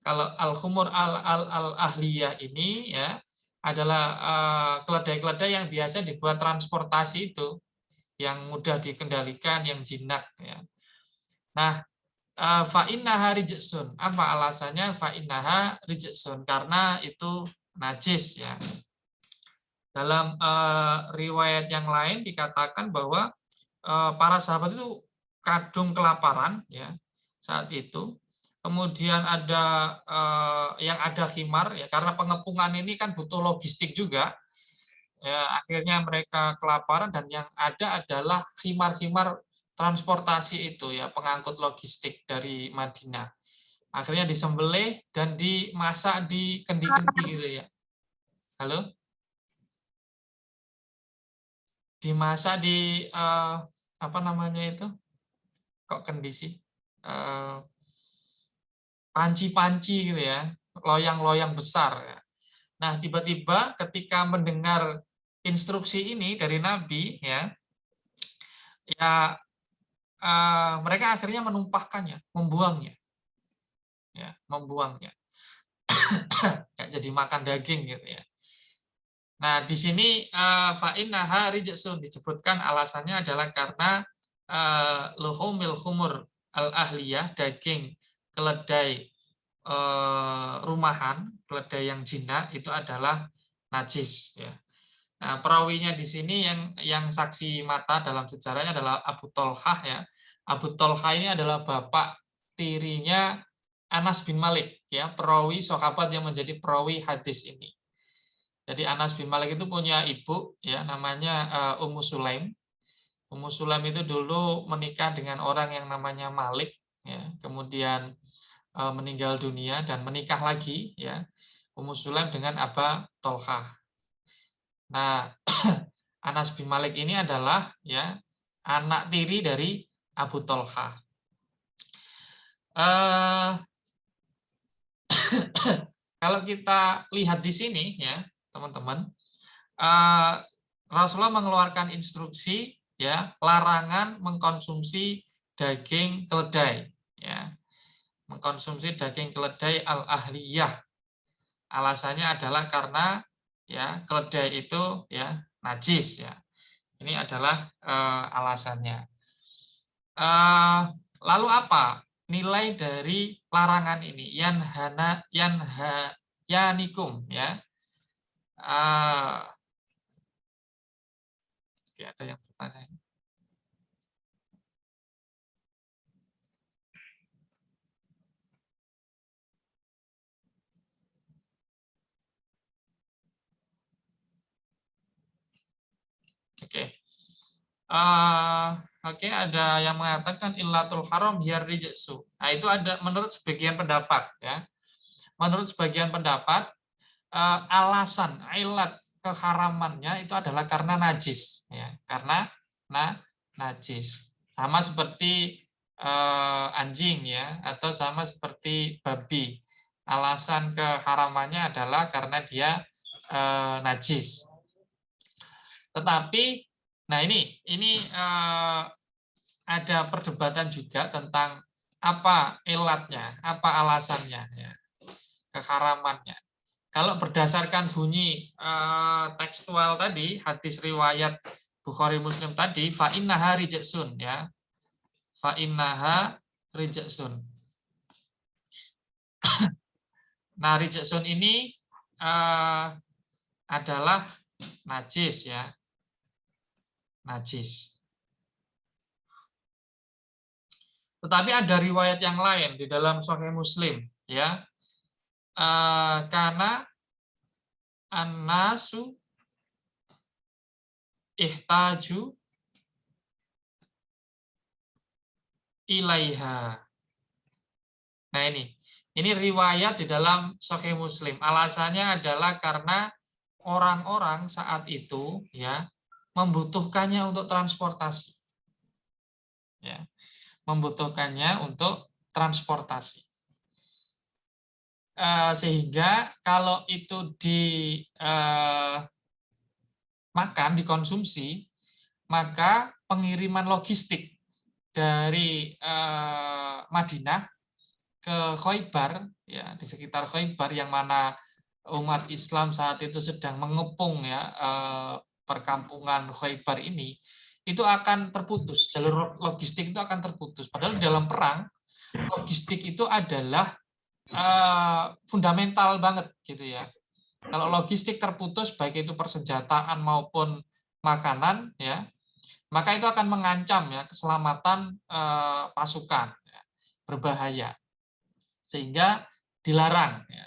Kalau al-humur al-ahliyah ini, ya, adalah keledai-keledai yang biasa dibuat transportasi itu, yang mudah dikendalikan, yang jinak, ya. Nah, fa innaha rijsun. Apa alasannya fa innaha rijsun? Karena itu najis, ya. Dalam riwayat yang lain dikatakan bahwa para sahabat itu kadung kelaparan, ya, saat itu. Kemudian ada yang ada khimar, ya, karena pengepungan ini kan butuh logistik juga. Ya, akhirnya mereka kelaparan dan yang ada adalah khimar-khimar transportasi itu, ya, pengangkut logistik dari Madinah. Akhirnya disembelih dan dimasak di kendi-kendi, gitu ya. Halo? Dimasak di apa namanya itu? Kok kendi sih? Panci-panci, gitu ya. Loyang-loyang besar, ya. Nah, tiba-tiba ketika mendengar instruksi ini dari Nabi, ya, mereka akhirnya menumpahkannya, membuangnya. ya, membuangnya. Nggak jadi makan daging gitu ya. Nah, di sini fa'innaha rijsun disebutkan alasannya adalah karena luhumil khumur al-ahliyah, daging keledai rumahan, keledai yang jinak itu adalah najis ya. Nah, perawinya di sini yang saksi mata dalam sejarahnya adalah Abu Tolhah ya. Abu Tolhah ini adalah bapak tirinya Anas bin Malik ya, perawi sahabat yang menjadi perawi hadis ini. Jadi Anas bin Malik itu punya ibu ya namanya Ummu Sulaim. Ummu Sulaim itu dulu menikah dengan orang yang namanya Malik ya, kemudian meninggal dunia dan menikah lagi ya. Ummu Sulaim dengan Aba Tolhah. Nah, Anas bin Malik ini adalah ya anak tiri dari Abu Tolhah. Kalau kita lihat di sini ya teman-teman, Rasulullah mengeluarkan instruksi ya larangan mengkonsumsi daging keledai ya, mengkonsumsi daging keledai al-ahliyah. Alasannya adalah karena ya keledai itu ya najis ya. Ini adalah alasannya. Lalu apa nilai dari larangan ini? Yanikum ya. Oke, ada yang bertanya. Oke. Oke, ada yang mengatakan illatul haram hiya rijsu. Nah, itu ada menurut sebagian pendapat ya. Menurut sebagian pendapat alasan ilat keharamannya itu adalah karena najis ya, karena najis. Sama seperti anjing ya atau sama seperti babi. Alasan keharamannya adalah karena dia najis. Tetapi nah ini ada perdebatan juga tentang apa ilatnya, apa alasannya ya, keharamannya. Kalau berdasarkan bunyi tekstual tadi, hadis riwayat Bukhari Muslim tadi, fa innaha rijsun ya. Fa innaha rijsun. Nah, rijsun ini adalah najis ya. Najis. Tetapi ada riwayat yang lain di dalam Sahih Muslim ya. Karena an-nasu ihtaju ilaiha. Nah, ini riwayat di dalam Sahih Muslim. Alasannya adalah karena orang-orang saat itu ya membutuhkannya untuk transportasi. Ya. Membutuhkannya untuk transportasi. Sehingga kalau itu dimakan, dikonsumsi, maka pengiriman logistik dari Madinah ke Khaybar, ya di sekitar Khaybar yang mana umat Islam saat itu sedang mengepung ya perkampungan Khaybar ini, itu akan terputus, jalur logistik itu akan terputus. Padahal di dalam perang logistik itu adalah fundamental banget gitu ya. Kalau logistik terputus baik itu persenjataan maupun makanan ya, maka itu akan mengancam ya keselamatan pasukan ya, berbahaya sehingga dilarang ya,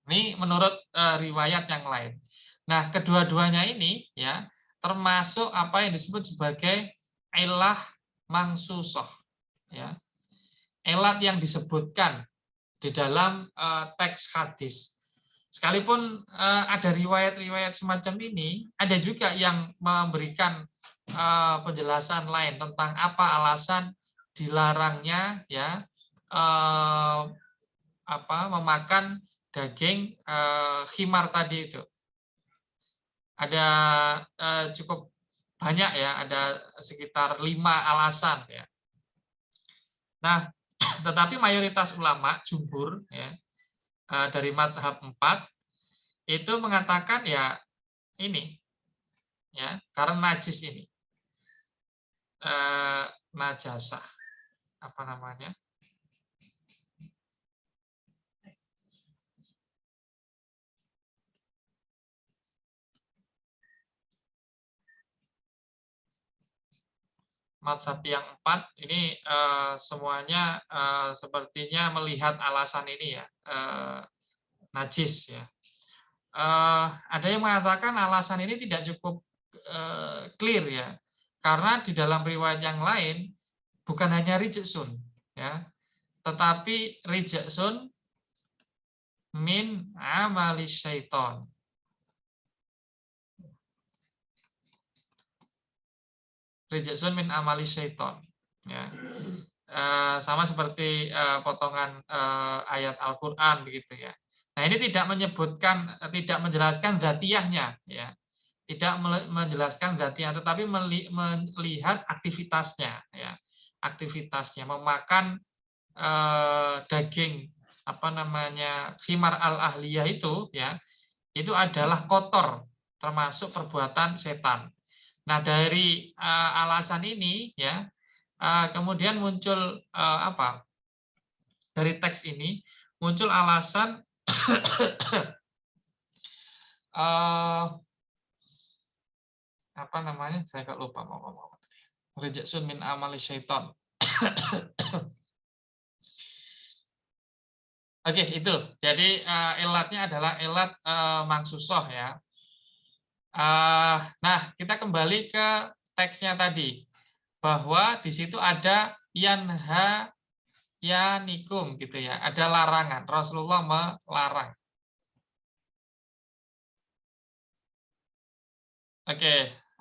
Ini menurut riwayat yang lain. Nah, kedua-duanya ini ya termasuk apa yang disebut sebagai ilah mangsusoh ya. Ilat yang disebutkan di dalam teks hadis. Sekalipun ada riwayat-riwayat semacam ini, ada juga yang memberikan penjelasan lain tentang apa alasan dilarangnya ya memakan daging khimar tadi itu. Ada cukup banyak ya, ada sekitar 5 alasan ya. Nah, Tetapi mayoritas ulama jumhur ya, dari madhab 4 itu mengatakan ya ini ya, karena najis ini najasah apa namanya, mazhab yang 4 ini semuanya sepertinya melihat alasan ini ya, najis ya. Ada yang mengatakan alasan ini tidak cukup clear ya, karena di dalam riwayat yang lain bukan hanya rijsun ya, tetapi rijsun min amali syaiton. Rijsun min amali syaiton ya. Sama seperti potongan ayat Al-Qur'an begitu ya. Nah, ini tidak menyebutkan, tidak menjelaskan dzatiyahnya ya. Tidak menjelaskan dzatiyah, tetapi melihat aktivitasnya ya. Aktivitasnya memakan daging apa namanya, khimar al-ahliyah itu ya. Itu adalah kotor, termasuk perbuatan setan. Nah, dari alasan ini ya, kemudian muncul apa? Dari teks ini muncul alasan apa namanya? Saya kok lupa mau ngomong. Rijsun min amali syaiton. Oke, itu. Jadi ilatnya adalah ilat mansusoh ya. Nah, kita kembali ke teksnya tadi, bahwa di situ ada yanha yanikum gitu ya, ada larangan, Rasulullah melarang.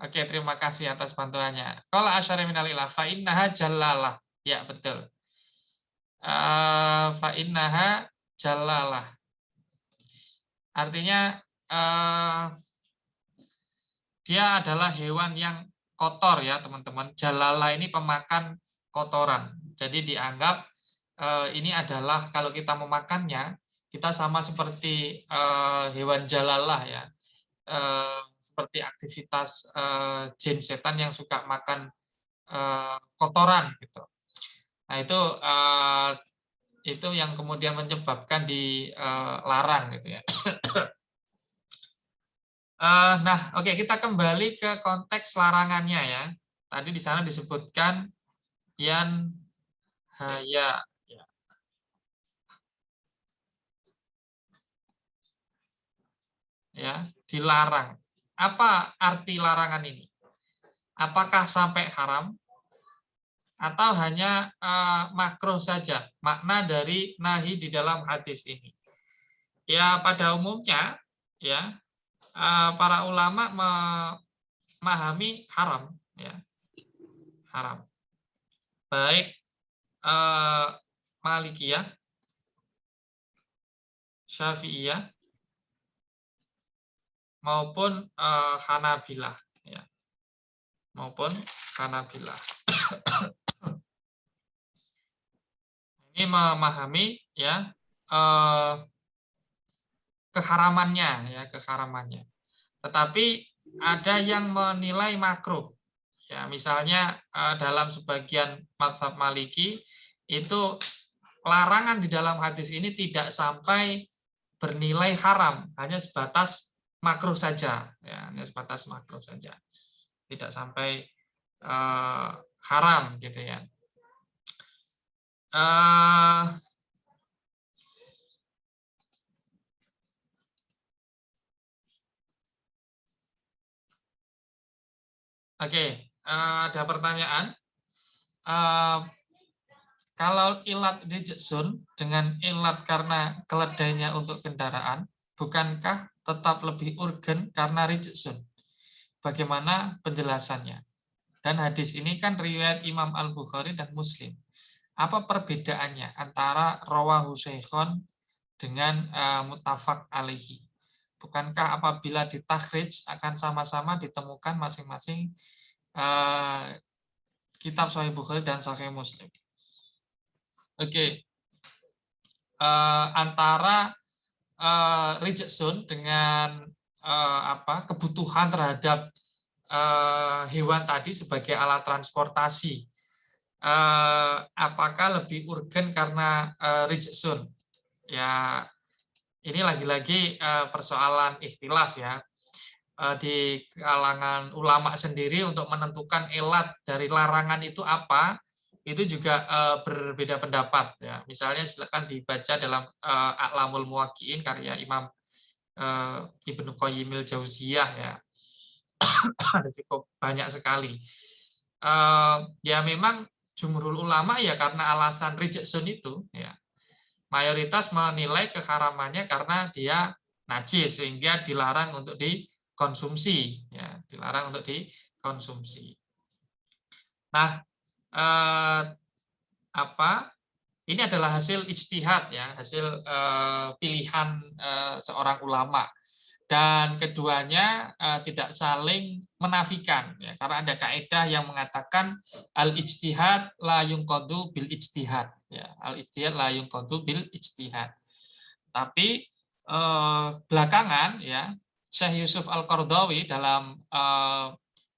Oke, terima kasih atas bantuannya. Kalau asyari minal ilah fa innaha jallalah, ya betul. Fa innaha jallalah, artinya dia adalah hewan yang kotor ya teman-teman. Jalalah ini pemakan kotoran. Jadi dianggap ini adalah, kalau kita memakannya, kita sama seperti hewan jalalah ya. Seperti aktivitas jin setan yang suka makan kotoran gitu. Nah, itu yang kemudian menyebabkan dilarang gitu ya. Nah, oke, kita kembali ke konteks larangannya ya. Tadi di sana disebutkan yan haya ya, dilarang. Apa arti larangan ini? Apakah sampai haram atau hanya makruh saja makna dari nahi di dalam hadis ini? Ya, pada umumnya ya, para ulama memahami haram ya, haram, baik Malikiyah, Syafi'iyah maupun Hanabilah ya, maupun Hanabilah. Ini memahami ya keharamannya ya, keharamannya. Tetapi ada yang menilai makruh. Ya, misalnya dalam sebagian mazhab Maliki itu larangan di dalam hadis ini tidak sampai bernilai haram, hanya sebatas makruh saja, ya, hanya sebatas makruh saja, tidak sampai haram gitu ya. Oke, ada pertanyaan. Kalau ilat rijsun dengan ilat karena keledainya untuk kendaraan, bukankah tetap lebih urgen karena rijsun? Bagaimana penjelasannya? Dan hadis ini kan riwayat Imam Al-Bukhari dan Muslim. Apa perbedaannya antara rawahu syaikhon dengan muttafaq alaihi? Bukankah apabila ditakhrij akan sama-sama ditemukan masing-masing kitab Sahih Bukhari dan Sahih Muslim? Oke. Antara reject zone dengan kebutuhan terhadap hewan tadi sebagai alat transportasi. Apakah lebih urgen karena reject zone? Ya, ini lagi-lagi persoalan ikhtilaf ya. Di kalangan ulama sendiri untuk menentukan elat dari larangan itu apa, itu juga berbeda pendapat ya. Misalnya silakan dibaca dalam A'lamul Muwaqqi'in karya Imam Ibnu Qayyimil Jauziyah ya. Ada cukup banyak sekali. Ya memang jumhurul ulama ya karena alasan reject zone itu ya. Mayoritas menilai keharamannya karena dia najis sehingga dilarang untuk dikonsumsi ya, dilarang untuk dikonsumsi. Nah, ini adalah hasil ijtihad ya, hasil pilihan seorang ulama. Dan keduanya tidak saling menafikan ya, karena ada kaidah yang mengatakan al ijtihad la yunqadu bil ijtihad ya, al ijtihad la yunqadu bil ijtihad. Tapi belakangan ya Syekh Yusuf Al-Qaradawi dalam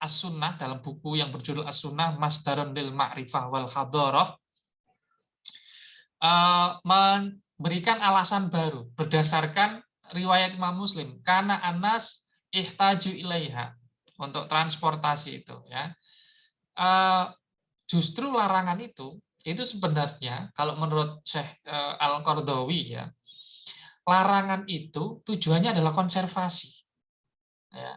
As-Sunnah, dalam buku yang berjudul As-Sunnah Masdarun lil Ma'rifah wal Hadarah, memberikan alasan baru berdasarkan riwayat Imam Muslim, karena Anas ihtaju ilaiha, untuk transportasi itu ya. Justru larangan itu sebenarnya kalau menurut Syekh Al-Qaradawi ya, larangan itu tujuannya adalah konservasi ya.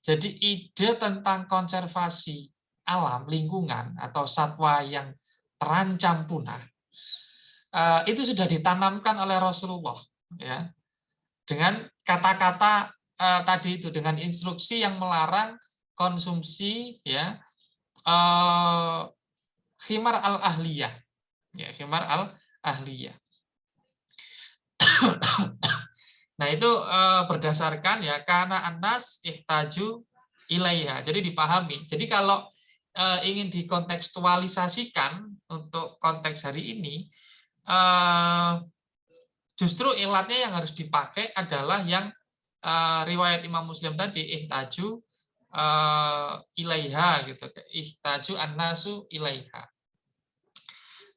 Jadi ide tentang konservasi alam lingkungan atau satwa yang terancam punah itu sudah ditanamkan oleh Rasulullah ya, dengan kata-kata tadi itu, dengan instruksi yang melarang konsumsi ya khimar al-ahliyah ya, khimar al-ahliyah. Nah itu berdasarkan ya karena Anas ihtaju ilaiha, jadi dipahami. Jadi kalau ingin dikontekstualisasikan untuk konteks hari ini, justru ilatnya yang harus dipakai adalah yang riwayat Imam Muslim tadi, ihtaju ilaiha gitu, ihtaju annasu ilaiha.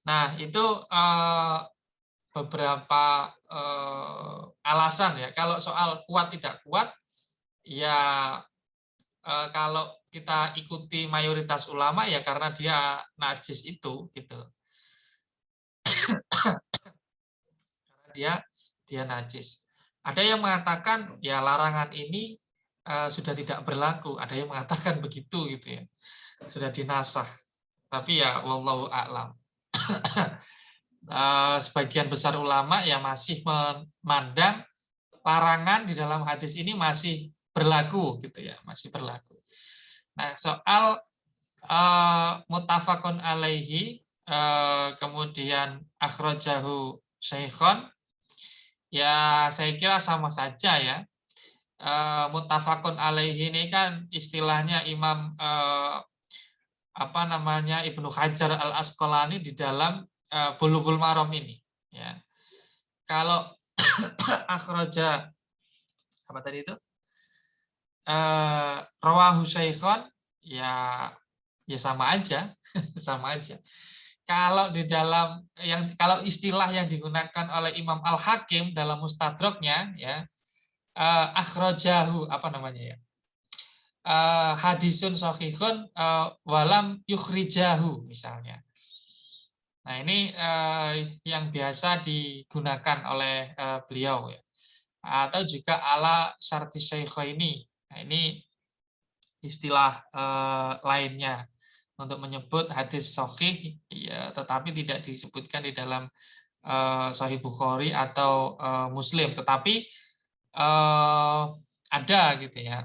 Nah itu beberapa alasan ya. Kalau soal kuat tidak kuat ya, kalau kita ikuti mayoritas ulama ya karena dia najis itu gitu. Dia najis. Ada yang mengatakan ya larangan ini sudah tidak berlaku, ada yang mengatakan begitu gitu ya, sudah dinasakh. Tapi ya wallahu a'lam. Sebagian besar ulama ya masih memandang larangan di dalam hadis ini masih berlaku gitu ya, masih berlaku. Nah, soal muttafaqun alaihi kemudian akhrajahu Syekhon, ya saya kira sama saja ya. Muttafaqun alaihi ini kan istilahnya Imam Ibnu Hajar Al-Asqalani di dalam Bulughul Maram ini ya. Kalau akhraja apa tadi itu? Rawahu Syekhon ya sama aja, sama aja. Kalau di dalam kalau istilah yang digunakan oleh Imam Al-Hakim dalam Mustadraknya ya, akhrajahu hadisun shahihun walam yukhrijahu misalnya. Nah, ini yang biasa digunakan oleh beliau ya. Atau juga ala syarti syaikhaini. Nah, ini istilah lainnya untuk menyebut hadis sahih ya, tetapi tidak disebutkan di dalam Sahih Bukhari atau Muslim, tetapi ada gitu ya.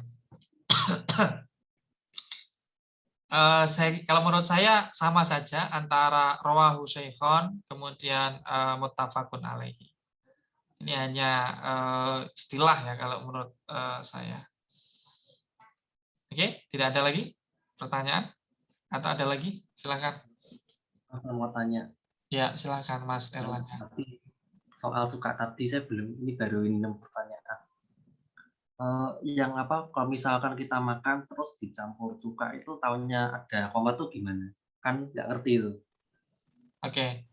Kalau menurut saya sama saja antara rawahu Syekhon kemudian muttafaqun alaihi. Ini hanya istilah ya kalau menurut saya. Oke, tidak ada lagi pertanyaan? Atau ada lagi? Silakan. Mas mau tanya. Ya, silakan Mas Erlangga. Tapi soal cuka tadi saya belum, ini baru 6 pertanyaan. Yang apa, kalau misalkan kita makan terus dicampur cuka itu tahunya ada koma tuh gimana? Kan nggak ngerti itu. Oke.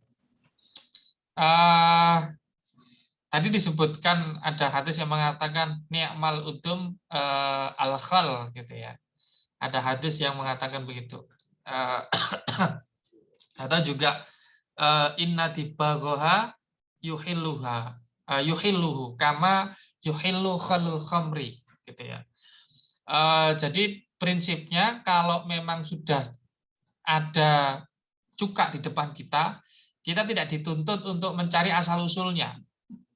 Tadi disebutkan ada hadis yang mengatakan ni'mal udum al-khal gitu ya. Ada hadis yang mengatakan begitu. Atau juga inna tibaghoha yuhilluhu kama yuhillu khalul khamri gitu ya. Jadi prinsipnya kalau memang sudah ada cuka di depan kita, kita tidak dituntut untuk mencari asal-usulnya.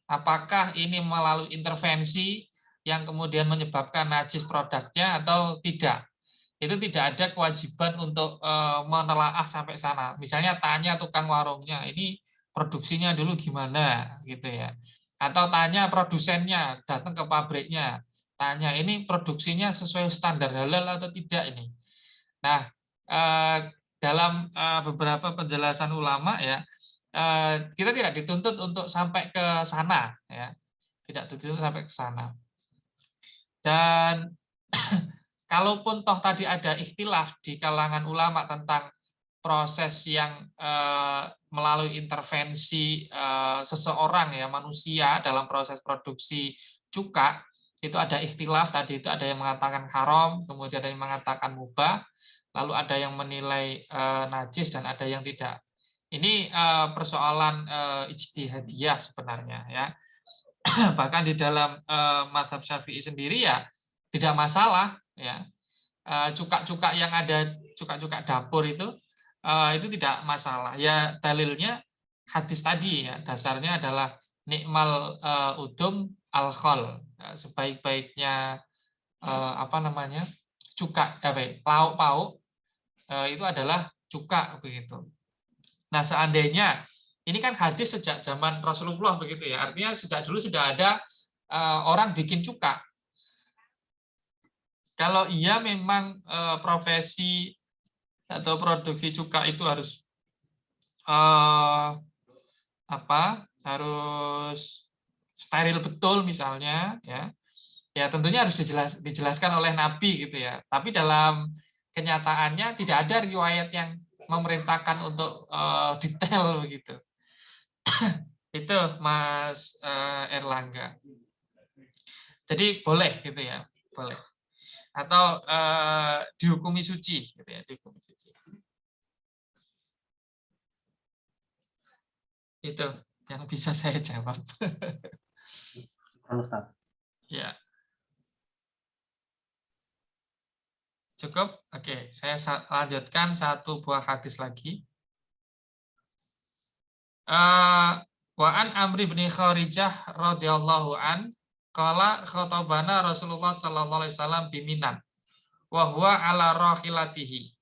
Apakah ini melalui intervensi yang kemudian menyebabkan najis produknya atau tidak. Itu tidak ada kewajiban untuk menelaah sampai sana. Misalnya tanya tukang warungnya, ini produksinya dulu gimana gitu ya. Atau tanya produsennya, datang ke pabriknya, tanya ini produksinya sesuai standar halal atau tidak ini. Nah, dalam beberapa penjelasan ulama ya, kita tidak dituntut untuk sampai ke sana ya. Tidak dituntut sampai ke sana. Dan kalaupun toh tadi ada ikhtilaf di kalangan ulama tentang proses yang melalui intervensi seseorang ya manusia dalam proses produksi cuka, itu ada ikhtilaf tadi, itu ada yang mengatakan haram, kemudian ada yang mengatakan mubah, lalu ada yang menilai najis dan ada yang tidak. Ini persoalan ijtihadiyah sebenarnya ya. Bahkan di dalam mazhab Syafi'i sendiri ya tidak masalah ya. Cuka-cuka yang ada, cuka-cuka dapur itu tidak masalah. Ya dalilnya hadis tadi ya, dasarnya adalah nikmal udum al-khol. Sebaik-baiknya apa namanya? Cuka lauk pauk itu adalah cuka begitu. Nah, seandainya ini kan hadis sejak zaman Rasulullah begitu ya. Artinya sejak dulu sudah ada orang bikin cuka. Kalau iya memang profesi atau produksi cuka itu harus harus steril betul misalnya ya. Ya tentunya harus dijelaskan oleh Nabi gitu ya. Tapi dalam kenyataannya tidak ada riwayat yang memerintahkan untuk detail begitu. Itu Mas Erlangga. Jadi boleh gitu ya, boleh. Atau dihukumi suci gitu ya, dihukumi suci. Itu yang bisa saya jawab. Ustaz. Ya. Cukup? Oke, saya lanjutkan satu buah hadis lagi. Wa an Amri bin Kharijah radhiyallahu an qala khatabana Rasulullah sallallahu alaihi wasallam biminan wa huwa ala rahilatihi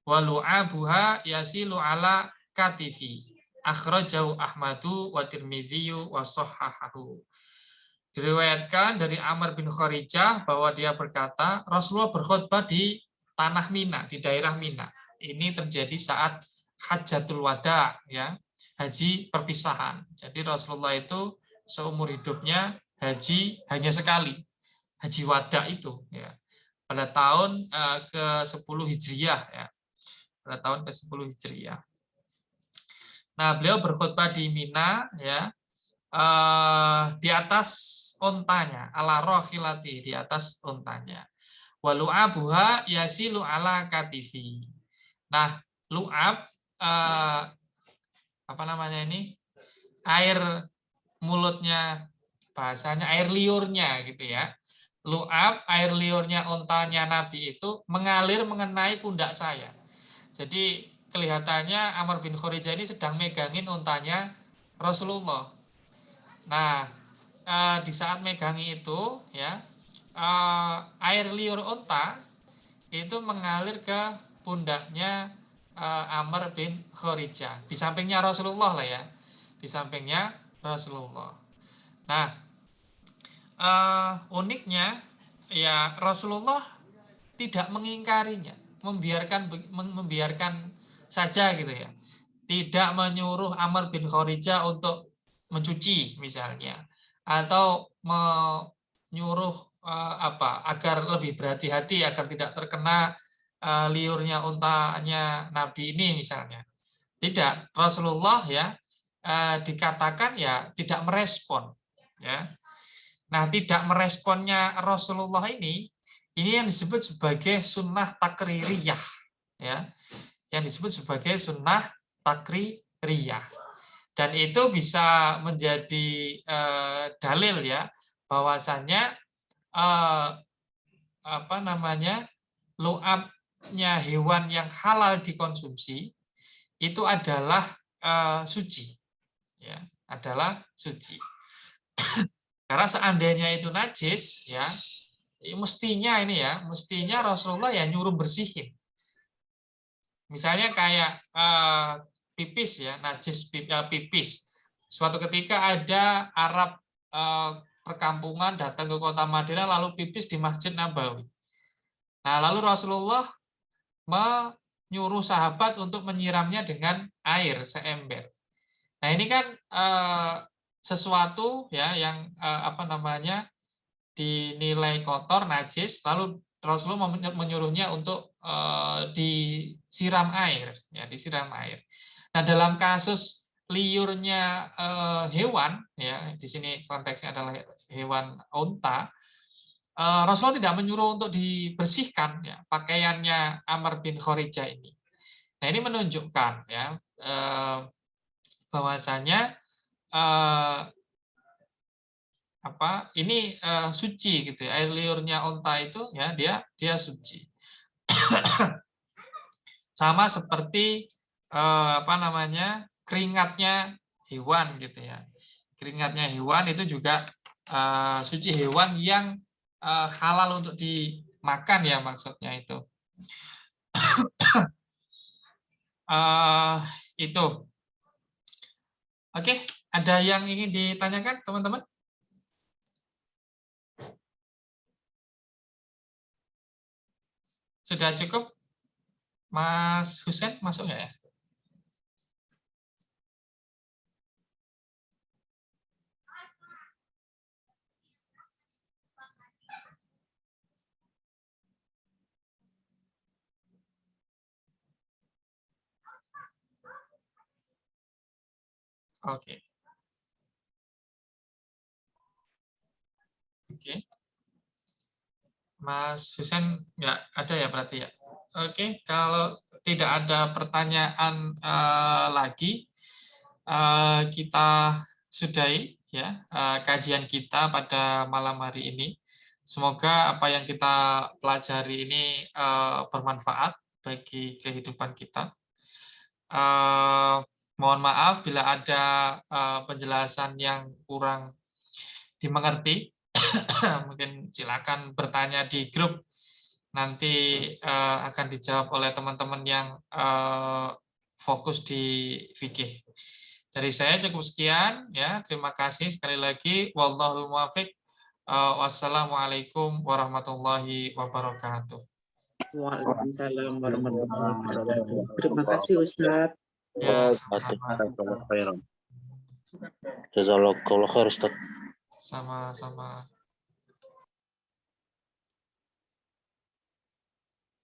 wa lu'abuha yasilu ala katifi akhrajahu Ahmadu wa Tirmidzi wa sahhahahu. Diriwayatkan dari Amr bin Kharijah bahwa dia berkata Rasulullah berkhutbah di tanah Mina, di daerah Mina. Ini terjadi saat Hajjatul Wada ya. Haji perpisahan. Jadi Rasulullah itu seumur hidupnya haji hanya sekali. Haji wada itu ya. Pada tahun ke-10 Hijriah ya. Pada tahun ke-10 Hijriah. Nah, beliau berkhutbah di Mina ya. Di atas ontanya, ala rohilati, di atas ontanya. Wa lu'abuha yasilu ala katifi. Nah, lu'ab apa namanya ini, air mulutnya, bahasanya air liurnya gitu ya. Lu'ab, air liurnya ontanya Nabi itu mengalir mengenai pundak saya. Jadi kelihatannya Amr bin Kharijah ini sedang megangin ontanya Rasulullah. Nah, di saat megangi itu ya, air liur onta itu mengalir ke pundaknya Amr bin Kharijah. Di sampingnya Rasulullah lah ya. Di sampingnya Rasulullah. Nah, uniknya ya Rasulullah tidak mengingkarinya, membiarkan saja gitu ya. tidak menyuruh Amr bin Kharijah untuk mencuci misalnya, atau menyuruh agar lebih berhati-hati agar tidak terkena liurnya untanya Nabi ini misalnya. Tidak, Rasulullah ya dikatakan ya tidak merespon ya. Nah, tidak meresponnya Rasulullah ini yang disebut sebagai sunnah takririyah ya. Yang disebut sebagai sunnah takririyah. Dan itu bisa menjadi dalil ya bahwasannya lu'abnya hewan yang halal dikonsumsi itu adalah suci ya, adalah suci. Karena seandainya itu najis ya, mestinya Rasulullah ya nyuruh bersihin. Misalnya kayak pipis ya, najis pipis. Suatu ketika ada Arab perkampungan datang ke kota Madinah lalu pipis di Masjid Nabawi. Nah, lalu Rasulullah menyuruh sahabat untuk menyiramnya dengan air seember. Nah, ini kan sesuatu ya yang dinilai kotor, najis, lalu Rasulullah menyuruhnya untuk disiram air, ya disiram air. Nah, dalam kasus liurnya hewan, ya di sini konteksnya adalah hewan unta, Rasulullah tidak menyuruh untuk dibersihkan ya pakaiannya Amr bin Kharijah ini. Nah, ini menunjukkan ya bahwasanya ini suci gitu ya, air liurnya unta itu ya dia suci. Sama seperti keringatnya hewan gitu ya, keringatnya hewan itu juga suci, hewan yang halal untuk dimakan ya maksudnya itu. Itu. Oke, ada yang ingin ditanyakan teman-teman? Sudah cukup? Mas Husen masuk nggak ya? Oke. Oke. Mas Husen nggak ada ya berarti ya? Oke, kalau tidak ada pertanyaan lagi, kita sudahi ya kajian kita pada malam hari ini. Semoga apa yang kita pelajari ini bermanfaat bagi kehidupan kita. Mohon maaf bila ada penjelasan yang kurang dimengerti. Mungkin silakan bertanya di grup, nanti akan dijawab oleh teman-teman yang fokus di fikih. Dari saya cukup sekian ya. Terima kasih sekali lagi. Wallahul muwaffiq. Wassalamualaikum warahmatullahi wabarakatuh. Waalaikumsalam warahmatullahi wabarakatuh. Terima kasih Ustadz. Ya, Jazakallahu khair Ustaz. sama-sama.